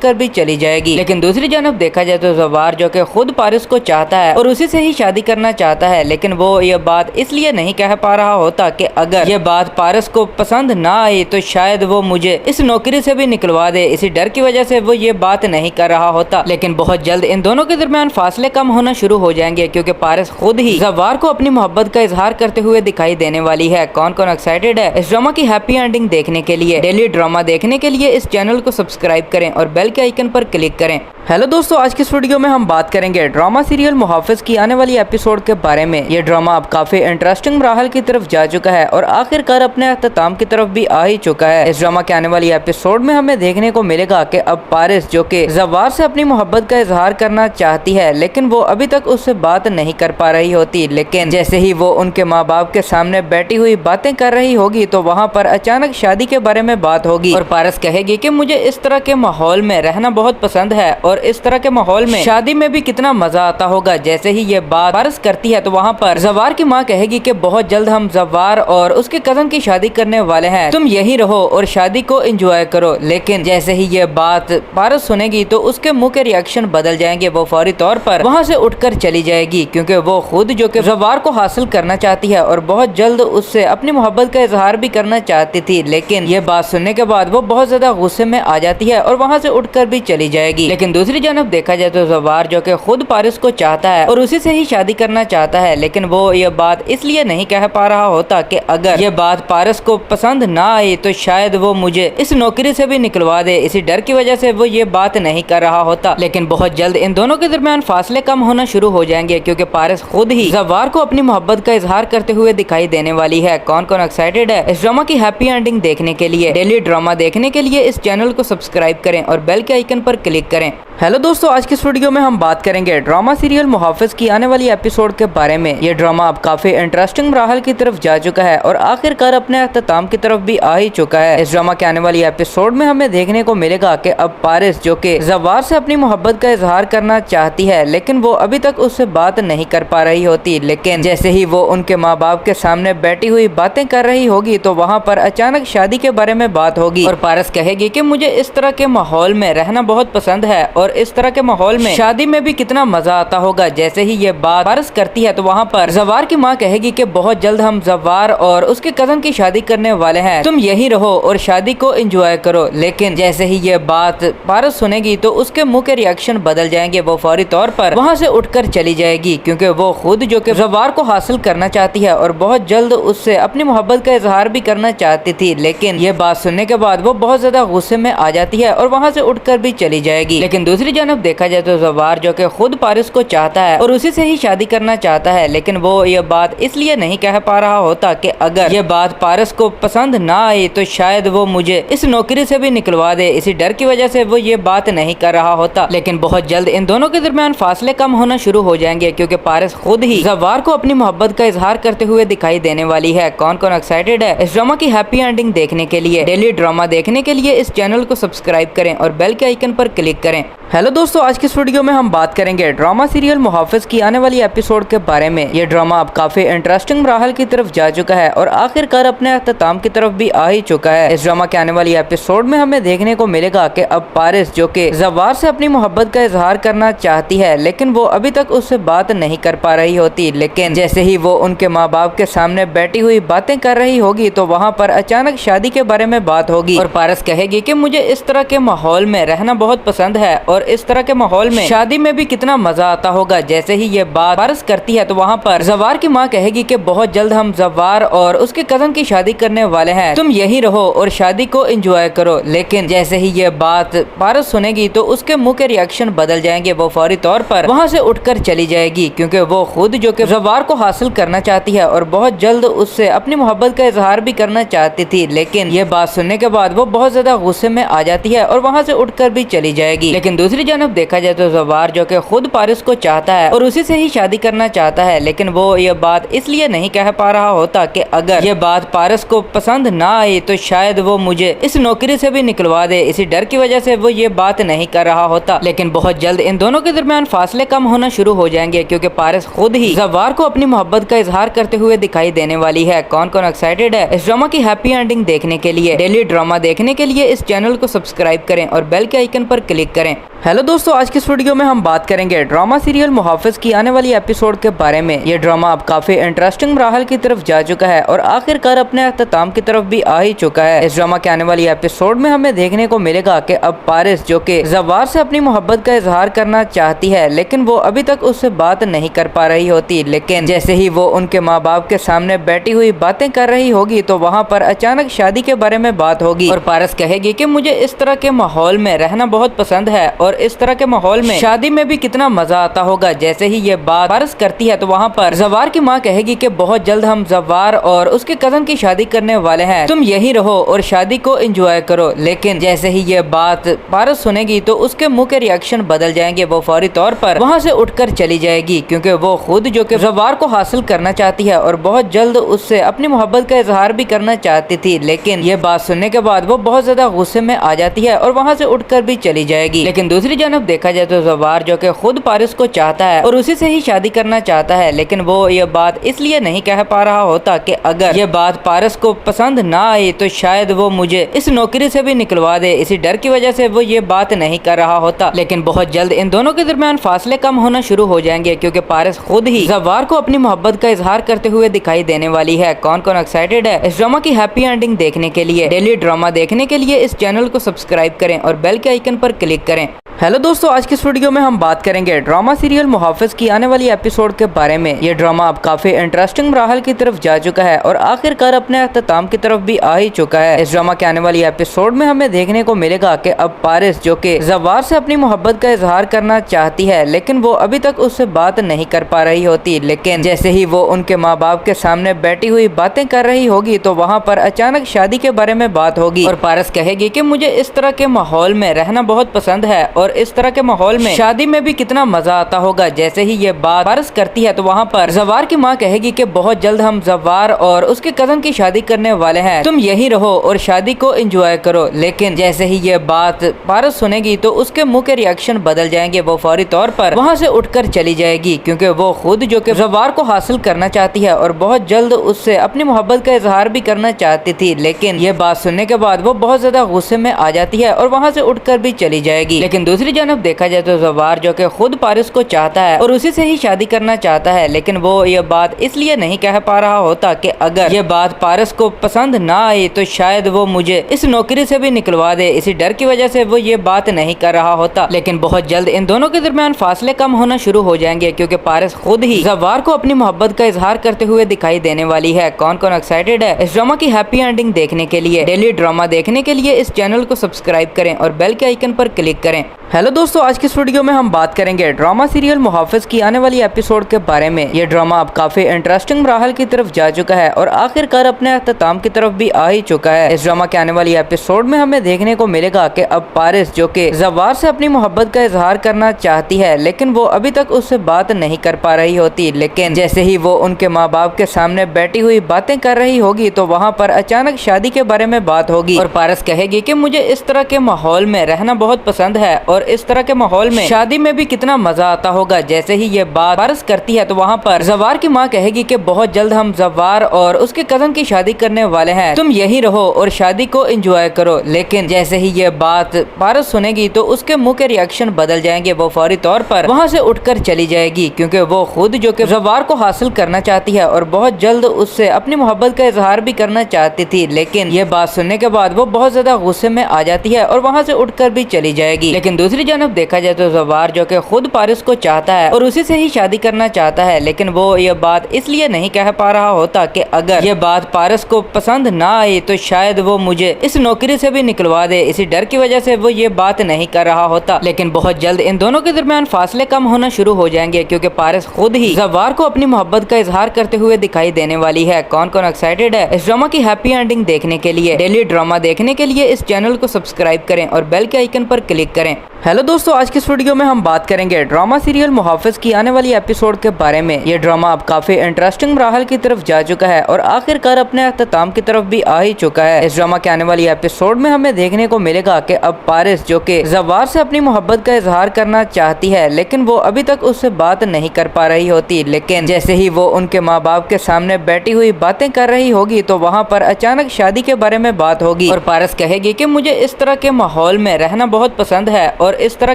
کر بھی چلی جائے گی۔ لیکن دوسری جانب دیکھا جائے تو زوار جو کہ خود پارس کو چاہتا ہے اور اسی سے ہی شادی کرنا چاہتا ہے، لیکن وہ یہ بات اس لیے نہیں کہہ پا رہا ہوتا کہ اگر یہ بات پارس کو پسند نہ آئی تو شاید وہ مجھے اس نوکری سے بھی نکلوا دے، اسی ڈر کی وجہ سے وہ یہ بات نہیں کر رہا ہوتا۔ لیکن بہت جلد ان دونوں کے درمیان فاصلے کم ہونا شروع ہو جائیں گے، کیونکہ پارس خود ہی زوار کو اپنی محبت کا اظہار کرتے ہوئے دکھائی دینے والی ہے۔ کون کون ایکسائٹیڈ ہے اس ڈرامہ کی ہیپی اینڈنگ دیکھنے کے لیے؟ ڈیلی ڈرامہ دیکھنے کے لیے اس چینل کو سبسکرائب کریں اور بیل کے آئیکن پر کلک کریں۔ ہیلو دوستو، آج کی اس ویڈیو میں ہم بات کریں گے ڈرامہ سیریل محافظ کی آنے والی ایپیسوڈ کے بارے میں۔ یہ ڈرامہ اب کافی انٹرسٹنگ مراحل کی طرف جا چکا ہے اور آخر کار اپنے اختتام کی طرف بھی آ ہی چکا ہے۔ اس ڈرامہ کے آنے والی ایپیسوڈ میں ہمیں دیکھنے کو ملے گا کہ اب پارس جو کہ زوار سے اپنی محبت کا اظہار کرنا چاہتی ہے، لیکن وہ ابھی تک اس سے بات نہیں کر پا رہی ہوتی، لیکن جیسے ہی وہ ان کے ماں باپ کے سامنے بیٹھی ہوئی باتیں کر رہی ہوگی تو وہاں پر اچانک شادی کے بارے میں بات ہوگی اور پارس کہے گی کہ مجھے اس طرح کے ماحول میں رہنا بہت پسند ہے اور اس طرح کے ماحول میں شادی میں بھی کتنا مزہ آتا ہوگا۔ جیسے ہی یہ بات پارس کرتی ہے تو وہاں پر زوار کی ماں کہے گی کہ بہت جلد ہم زوار اور اس کے کزن کی شادی کرنے والے ہیں، تم یہی رہو اور شادی کو انجوائے کرو۔ لیکن جیسے ہی یہ بات پارس سنے گی تو اس کے منہ کے ریاکشن بدل جائیں گے، وہ فوری طور پر وہاں سے اٹھ کر چلی جائے گی، کیونکہ وہ خود جو کہ زوار کو حاصل کرنا چاہتی ہے اور بہت جلد اس سے اپنی محبت کا اظہار بھی کرنا چاہتی تھی۔ لیکن یہ بات سننے کے بعد وہ بہت زیادہ غصے میں آ جاتی ہے اور وہاں سے اٹھ کر بھی چلی جائے گی۔ لیکن دوسری جانب دیکھا جائے تو زوار جو کہ خود پارس کو چاہتا ہے اور اسی سے ہی شادی کرنا چاہتا ہے، لیکن وہ یہ بات اس لیے نہیں کہہ پا رہا ہوتا کہ اگر یہ بات پارس کو پسند نہ آئی تو شاید وہ مجھے اس نوکری سے بھی نکلوا دے، اسی ڈر کی وجہ سے وہ یہ بات نہیں کر رہا ہوتا۔ لیکن بہت جلد ان دونوں کے درمیان فاصلے کم ہونا شروع ہو جائیں گے، کیونکہ پارس خود ہی زوار کو اپنی محبت کا اظہار کرتے ہوئے دکھائی دینے والی ہے۔ کون کون ایکسائٹیڈ ہے اس ڈرامہ کی ہیپی اینڈنگ دیکھنے کے لیے؟ ڈیلی ڈرامہ دیکھنے کے لیے اس چینل کو سبسکرائب کریں اور بیل کے آئیکن پر کلک کریں۔ ہیلو دوستو، آج کی اس ویڈیو میں ہم بات کریں گے ڈرامہ سیریل محافظ کی آنے والی ایپیسوڈ کے بارے میں۔ یہ ڈرامہ اب کافی انٹرسٹنگ مراحل کی طرف جا چکا ہے اور آخر کار اپنے اختتام کی طرف بھی آ ہی چکا ہے۔ اس ڈرامہ کے آنے والی ایپیسوڈ میں ہمیں دیکھنے کو ملے گا کہ اب پارس جو کہ زوار سے اپنی محبت کا اظہار کرنا چاہتی ہے، لیکن وہ ابھی تک اس سے بات نہیں کر پا رہی ہوتی، لیکن جیسے ہی وہ ان کے ماں باپ کے سامنے بیٹھی ہوئی باتیں کر رہی ہوگی تو وہاں پر اچانک شادی کے بارے میں بات ہوگی اور پارس کہے گی کہ مجھے اس طرح کے ماحول میں رہنا بہت پسند ہے اور اس طرح کے ماحول میں شادی میں بھی کتنا مزہ آتا ہوگا۔ جیسے ہی یہ بات پارس کرتی ہے تو وہاں پر زوار کی ماں کہے گی کہ بہت جلد ہم زوار اور اس کے کزن کی شادی کرنے والے ہیں، تم یہی رہو اور شادی کو انجوائے کرو۔ لیکن جیسے ہی یہ بات پارس سنے گی تو اس کے منہ کے ریاکشن بدل جائیں گے، وہ فوری طور پر وہاں سے اٹھ کر چلی جائے گی، کیونکہ وہ خود جو کہ زوار کو حاصل کرنا چاہتی ہے اور بہت جلد اس سے اپنی محبت کا اظہار بھی کرنا چاہتی تھی۔ لیکن یہ بات سننے کے بعد وہ بہت زیادہ غصے میں آ جاتی ہے اور وہاں سے اٹھ کر بھی چلی جائے گی۔ لیکن دوسری جانب دیکھا جائے تو زوار جو کہ خود پارس کو چاہتا ہے اور اسی سے ہی شادی کرنا چاہتا ہے، لیکن وہ یہ بات اس لیے نہیں کہہ پا رہا ہوتا کہ اگر یہ بات پارس کو پسند نہ آئی تو شاید وہ مجھے اس نوکری سے بھی نکلوا دے، اسی ڈر کی وجہ سے وہ یہ بات نہیں کر رہا ہوتا۔ لیکن بہت جلد ان دونوں کے درمیان فاصلے کم ہونا شروع ہو جائیں گے، کیونکہ پارس خود ہی زوار کو اپنی محبت کا اظہار کرتے ہوئے دکھائی دینے والی ہے۔ کون کون ایکسائٹیڈ ہے اس ڈرامہ کی ہیپی اینڈنگ دیکھنے کے لیے؟ ڈیلی ڈرامہ دیکھنے کے لیے اس چینل کو سبسکرائب کریں اور بیل کے آئیکن پر کلک کریں۔ ہیلو دوستو، آج کی اس ویڈیو میں ہم بات کریں گے ڈرامہ سیریل محافظ کی آنے والی ایپیسوڈ کے بارے میں۔ یہ ڈرامہ اب کافی انٹرسٹنگ مراحل کی طرف جا چکا ہے اور آخر کار اپنے اختتام کی طرف بھی آ ہی چکا ہے۔ اس ڈرامہ کے آنے والی ایپیسوڈ میں ہمیں دیکھنے کو ملے گا کہ اب پارس جو کہ زوار سے اپنی محبت کا اظہار کرنا چاہتی ہے، لیکن وہ ابھی تک اس سے بات نہیں کر پا رہی ہوتی، لیکن جیسے ہی وہ ان کے ماں باپ کے سامنے بیٹھی ہوئی باتیں کر رہی ہوگی تو وہاں پر اچانک شادی کے بارے میں بات ہوگی اور پارس کہے گی کہ مجھے اس طرح کے ماحول میں رہنا بہت پسند ہے اور اس طرح کے ماحول میں شادی میں بھی کتنا مزہ آتا ہوگا۔ جیسے ہی یہ بات پارس کرتی ہے تو وہاں پر زوار کی ماں کہے گی کہ بہت جلد ہم زوار اور اس کے کزن کی شادی کرنے والے ہیں، تم یہی رہو اور شادی کو انجوائے کرو۔ لیکن جیسے ہی یہ بات پارس سنے گی تو اس کے منہ کے ریاکشن بدل جائیں گے، وہ فوری طور پر وہاں سے اٹھ کر چلی جائے گی، کیونکہ وہ خود جو کہ زوار کو حاصل کرنا چاہتی ہے اور بہت جلد اس سے اپنی محبت کا اظہار بھی کرنا چاہتی تھی۔ لیکن یہ بات سننے کے بعد وہ بہت زیادہ غصے میں آ جاتی ہے اور وہاں سے اٹھ کر بھی چلی جائے گی۔ لیکن दूसरी जानब देखा जाए तो जवार जो कि खुद पारिस को चाहता है और उसी से ही शादी करना चाहता है, लेकिन वो ये बात इसलिए नहीं कह पा रहा होता कि अगर ये बात पारिस को पसंद ना आई तो शायद वो मुझे इस नौकरी से भी निकलवा दे। इसी डर की वजह से वो ये बात नहीं कर रहा होता। लेकिन बहुत जल्द इन दोनों के दरमियान फासले कम होना शुरू हो जाएंगे, क्योंकि पारिस खुद ही जवार को अपनी मोहब्बत का इजहार करते हुए दिखाई देने वाली है। कौन कौन एक्साइटेड है इस ड्रामा की हैप्पी एंडिंग देखने के लिए? डेली ड्रामा देखने के लिए इस चैनल को सब्सक्राइब करें और बेल के आइकन पर क्लिक करें। हेलो दोस्तों, आज की इस वीडियो में हम बात करेंगे ड्रामा सीरियल मुहाफिज की आने वाली एपिसोड के बारे में। ये ड्रामा अब काफी इंटरेस्टिंग मराहल की तरफ जा चुका है और आखिरकार अपने अख्ताम की तरफ भी आ ही चुका है। इस ड्रामा के आने वाली एपिसोड में हमें देखने को मिलेगा कि अब पारिस जो कि जवार से अपनी मोहब्बत का इजहार करना चाहती है, लेकिन वो अभी तक उससे बात नहीं कर पा रही होती। लेकिन जैसे ही वो उनके माँ बाप के सामने बैठी हुई बातें कर रही होगी तो वहाँ पर अचानक शादी के बारे में बात होगी और पारिस कहेगी कि मुझे इस तरह के माहौल में रहना बहुत पसंद है और इस तरह के माहौल में शादी में भी कितना मजा आता होगा। जैसे ही ये बात पारिस करती है तो वहाँ पर जवार की माँ कहेगी कि बहुत जल्द हम जवार और उसके कजन की शादी करने वाले हैं, तुम यही रहो और शादी को एंजॉय करो। लेकिन जैसे ही ये बात पारिस सुनेगी तो उसके मुंह के रिएक्शन बदल जाएंगे। वो फौरी तौर पर वहाँ से उठकर चली जाएगी, क्योंकि वो खुद जो कि जवार को हासिल करना चाहती है और बहुत जल्द उससे अपनी मोहब्बत का इजहार भी करना चाहती थी। लेकिन ये बात सुनने के बाद वो बहुत ज्यादा गुस्से में आ जाती है और वहाँ से उठकर भी चली जाएगी। लेकिन दूसरी जानब देखा जाए तो जवार जो कि खुद पारिस को चाहता है और उसी से ही शादी करना चाहता है, लेकिन वो ये बात इसलिए नहीं कह पा रहा होता कि अगर ये बात पारिस को पसंद ना आई तो शायद वो मुझे इस नौकरी से भी निकलवा दे। इसी डर की वजह से वो ये बात नहीं कर रहा होता। लेकिन बहुत जल्द इन दोनों के दरमियान फासले कम होना शुरू हो जाएंगे, क्योंकि पारिस खुद ही जवार को अपनी मोहब्बत का इजहार करते हुए दिखाई देने वाली है। कौन कौन एक्साइटेड है इस ड्रामा की हैप्पी एंडिंग देखने के लिए? डेली ड्रामा देखने के लिए इस चैनल को सब्सक्राइब करें और बेल के आइकन पर क्लिक करें। हेलो दोस्तों, आज की इस वीडियो में हम बात करेंगे ड्रामा सीरियल मुहाफिज की आने वाली एपिसोड के बारे में। ये ड्रामा अब काफी इंटरेस्टिंग मराहल की तरफ जा चुका है और आखिरकार अपने अख्ताम की तरफ भी आ ही चुका है। इस ड्रामा के आने वाली एपिसोड में हमें देखने को मिलेगा कि अब पारिस जो कि जवार से अपनी मोहब्बत का इजहार करना चाहती है, लेकिन वो अभी तक उससे बात नहीं कर पा रही होती। लेकिन जैसे ही वो उनके माँ बाप के सामने बैठी हुई बातें कर रही होगी तो वहाँ पर अचानक शादी के बारे में बात होगी और पारिस कहेगी कि मुझे इस तरह के माहौल में रहना बहुत पसंद है और इस तरह के माहौल में शादी में भी कितना मजा आता होगा। जैसे ही ये बात पारिस करती है तो वहाँ पर जवार की माँ कहेगी कि बहुत जल्द हम जवार और उसके कजन की शादी करने वाले हैं, तुम यही रहो और शादी को एंजॉय करो। लेकिन जैसे ही ये बात पारिस सुनेगी तो उसके मुंह के रिएक्शन बदल जाएंगे। वो फौरी तौर पर वहाँ से उठकर चली जाएगी, क्योंकि वो खुद जो कि जवार को हासिल करना चाहती है और बहुत जल्द उससे अपनी मोहब्बत का इजहार भी करना चाहती थी। लेकिन ये बात सुनने के बाद वो बहुत ज्यादा गुस्से में आ जाती है और वहाँ से उठकर भी चली जाएगी। लेकिन दूसरी जानब देखा जाए तो जवार जो कि खुद पारिस को चाहता है और उसी से ही शादी करना चाहता है, लेकिन वो ये बात इसलिए नहीं कह पा रहा होता कि अगर ये बात पारिस को पसंद ना आई तो शायद वो मुझे इस नौकरी से भी निकलवा दे। इसी डर की वजह से वो ये बात नहीं कर रहा होता। लेकिन बहुत जल्द इन दोनों के दरमियान फासले कम होना शुरू हो जाएंगे, क्योंकि पारिस खुद ही जवार को अपनी मोहब्बत का इजहार करते हुए दिखाई देने वाली है। कौन कौन एक्साइटेड है इस ड्रामा की हैप्पी एंडिंग देखने के लिए? डेली ड्रामा देखने के लिए इस चैनल को सब्सक्राइब करें और बेल के आइकन पर क्लिक करें। हेलो दोस्तों, आज की इस वीडियो में हम बात करेंगे ड्रामा सीरियल मुहाफिज की आने वाली एपिसोड के बारे में। ये ड्रामा अब काफी इंटरेस्टिंग मराहल की तरफ जा चुका है और आखिरकार अपने अख्ताम की तरफ भी आ ही चुका है। इस ड्रामा के आने वाली एपिसोड में हमें देखने को मिलेगा कि अब पारिस जो कि जवार से अपनी मोहब्बत का इजहार करना चाहती है, लेकिन वो अभी तक उससे बात नहीं कर पा रही होती। लेकिन जैसे ही वो उनके माँ बाप के सामने बैठी हुई बातें कर रही होगी तो वहाँ पर अचानक शादी के बारे में बात होगी और पारिस कहेगी कि मुझे इस तरह के माहौल में रहना बहुत पसंद है और इस तरह के माहौल में शादी में भी कितना मजा आता होगा। जैसे ही ये बात पारिस करती है तो वहाँ पर जवार की माँ कहेगी कि बहुत जल्द हम जवार और उसके कजन की शादी करने वाले हैं, तुम यही रहो और शादी को एंजॉय करो। लेकिन जैसे ही ये बात पारिस सुनेगी तो उसके मुंह के रिएक्शन बदल जाएंगे। वो फौरी तौर पर वहाँ से उठकर चली जाएगी, क्योंकि वो खुद जो कि जवार को हासिल करना चाहती है और बहुत जल्द उससे अपनी मोहब्बत का इजहार भी करना चाहती थी। लेकिन ये बात सुनने के बाद वो बहुत ज्यादा गुस्से में आ जाती है और वहाँ से उठकर भी चली जाएगी। लेकिन दूसरी जानब देखा जाए तो जवार जो कि खुद पारिस को चाहता है और उसी से ही शादी करना चाहता है, लेकिन वो ये बात इसलिए नहीं कह पा रहा होता कि अगर ये बात पारिस को पसंद ना आई तो शायद वो मुझे इस नौकरी से भी निकलवा दे। इसी डर की वजह से वो ये बात नहीं कर रहा होता। लेकिन बहुत जल्द इन दोनों के दरमियान फासले कम होना शुरू हो जाएंगे, क्योंकि पारिस खुद ही जवार को अपनी मोहब्बत का इजहार करते हुए दिखाई देने वाली है। कौन कौन एक्साइटेड है इस ड्रामा की हैप्पी एंडिंग देखने के लिए? डेली ड्रामा देखने के लिए इस चैनल को सब्सक्राइब करें और बेल के आइकन पर क्लिक करें। हेलो दोस्तों, आज की इस वीडियो में हम बात करेंगे ड्रामा सीरियल मुहाफिज की आने वाली एपिसोड के बारे में। ये ड्रामा अब काफी इंटरेस्टिंग मराहल की तरफ जा चुका है और आखिरकार अपने अख्ताम की तरफ भी आ ही चुका है। इस ड्रामा के आने वाली एपिसोड में हमें देखने को मिलेगा कि अब पारिस, जो कि जवार से अपनी मोहब्बत का इजहार करना चाहती है, लेकिन वो अभी तक उससे बात नहीं कर पा रही होती। लेकिन जैसे ही वो उनके माँ बाप के सामने बैठी हुई बातें कर रही होगी तो वहाँ पर अचानक शादी के बारे में बात होगी और पारिस कहेगी कि मुझे इस तरह के माहौल में रहना बहुत पसंद है और इस तरह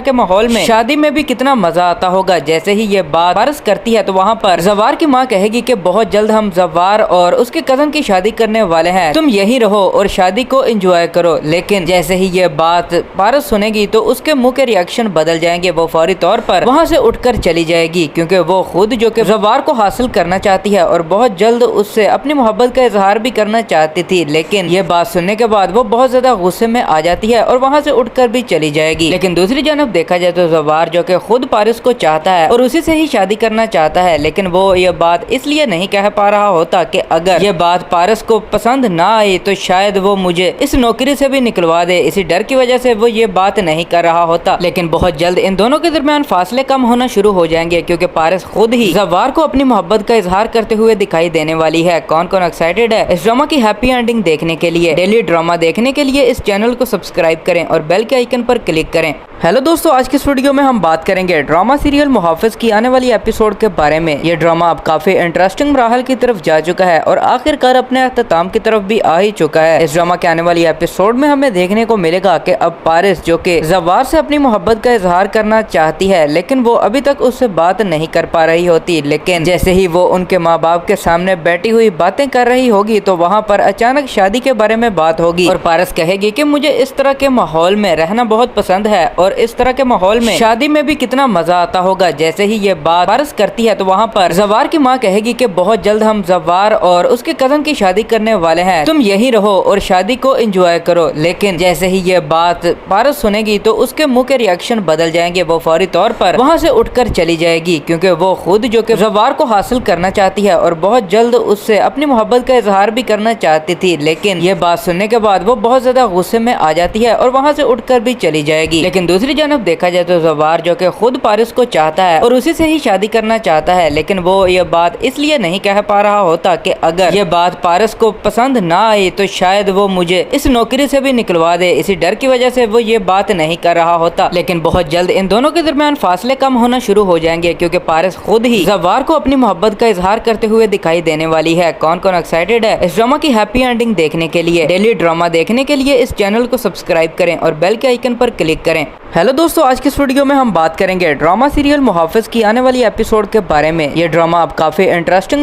के माहौल में शादी में भी कितना मजा आता होगा। जैसे ही ये बात पारिस करती है तो वहाँ पर जवार की माँ कहेगी कि बहुत जल्द हम जवार और उसके कजन की शादी करने वाले हैं, तुम यही रहो और शादी को एंजॉय करो। लेकिन जैसे ही ये बात पारिस सुनेगी तो उसके मुंह के रिएक्शन बदल जाएंगे। वो फौरी तौर पर वहाँ से उठकर चली जाएगी क्योंकि वो खुद जो कि जवार को हासिल करना चाहती है और बहुत जल्द उससे अपनी मोहब्बत का इजहार भी करना चाहती थी। लेकिन ये बात सुनने के बाद वो बहुत ज्यादा गुस्से में आ जाती है और वहाँ से उठकर भी चली जाएगी। लेकिन दूसरी जानब देखा जाए तो जवार जो कि खुद पारिस को चाहता है और उसी से ही शादी करना चाहता है, लेकिन वो ये बात इसलिए नहीं कह पा रहा होता कि अगर ये बात पारिस को पसंद ना आई तो शायद वो मुझे इस नौकरी से भी निकलवा दे। इसी डर की वजह से वो ये बात नहीं कर रहा होता। लेकिन बहुत जल्द इन दोनों के दरमियान फासले कम होना शुरू हो जाएंगे क्योंकि पारिस खुद ही जवार को अपनी मोहब्बत का इजहार करते हुए दिखाई देने वाली है। कौन कौन एक्साइटेड है इस ड्रामा की हैप्पी एंडिंग देखने के लिए? डेली ड्रामा देखने के लिए इस चैनल को सब्सक्राइब करें और बेल के आइकन पर क्लिक करें। हेलो दोस्तों, आज की इस वीडियो में हम बात करेंगे ड्रामा सीरियल मुहाफिज की आने वाली एपिसोड के बारे में। ये ड्रामा अब काफी इंटरेस्टिंग मराहल की तरफ जा चुका है और आखिरकार अपने अख्ताम की तरफ भी आ ही चुका है। इस ड्रामा के आने वाली एपिसोड में हमें देखने को मिलेगा कि अब पारिस, जो कि जवार से अपनी मोहब्बत का इजहार करना चाहती है, लेकिन वो अभी तक उससे बात नहीं कर पा रही होती। लेकिन जैसे ही वो उनके माँ बाप के सामने बैठी हुई बातें कर रही होगी तो वहाँ पर अचानक शादी के बारे में बात होगी और पारिस कहेगी कि मुझे इस तरह के माहौल में रहना बहुत पसंद है और इस तरह के माहौल में शादी में भी कितना मजा आता होगा। जैसे ही ये बात पारिस करती है तो वहाँ पर जवार की माँ कहेगी कि बहुत जल्द हम जवार और उसके कजन की शादी करने वाले हैं, तुम यही रहो और शादी को एंजॉय करो। लेकिन जैसे ही ये बात पारिस सुनेगी तो उसके मुंह के रिएक्शन बदल जाएंगे। वो फौरी तौर पर वहाँ से उठकर चली जाएगी क्योंकि वो खुद जो कि जवार को हासिल करना चाहती है और बहुत जल्द उससे अपनी मोहब्बत का इजहार भी करना चाहती थी। लेकिन ये बात सुनने के बाद वो बहुत ज्यादा गुस्से में आ जाती है और वहाँ से उठकर भी चली जाएगी। लेकिन दूसरी जानब देखा जाए तो जवार जो कि खुद पारिस को चाहता है और उसी से ही शादी करना चाहता है, लेकिन वो ये बात इसलिए नहीं कह पा रहा होता कि अगर ये बात पारिस को पसंद ना आई तो शायद वो मुझे इस नौकरी से भी निकलवा दे। इसी डर की वजह से वो ये बात नहीं कर रहा होता। लेकिन बहुत जल्द इन दोनों के दरमियान फासले कम होना शुरू हो जाएंगे क्योंकि पारिस खुद ही जवार को अपनी मोहब्बत का इजहार करते हुए दिखाई देने वाली है। कौन कौन एक्साइटेड है इस ड्रामा की हैप्पी एंडिंग देखने के लिए? डेली ड्रामा देखने के लिए इस चैनल को सब्सक्राइब करें और बेल के आइकन पर क्लिक करें। हेलो दोस्तों, आज की इस वीडियो में हम बात करेंगे ड्रामा सीरियल मुहाफिज की आने वाली एपिसोड के बारे में। ये ड्रामा अब काफी इंटरेस्टिंग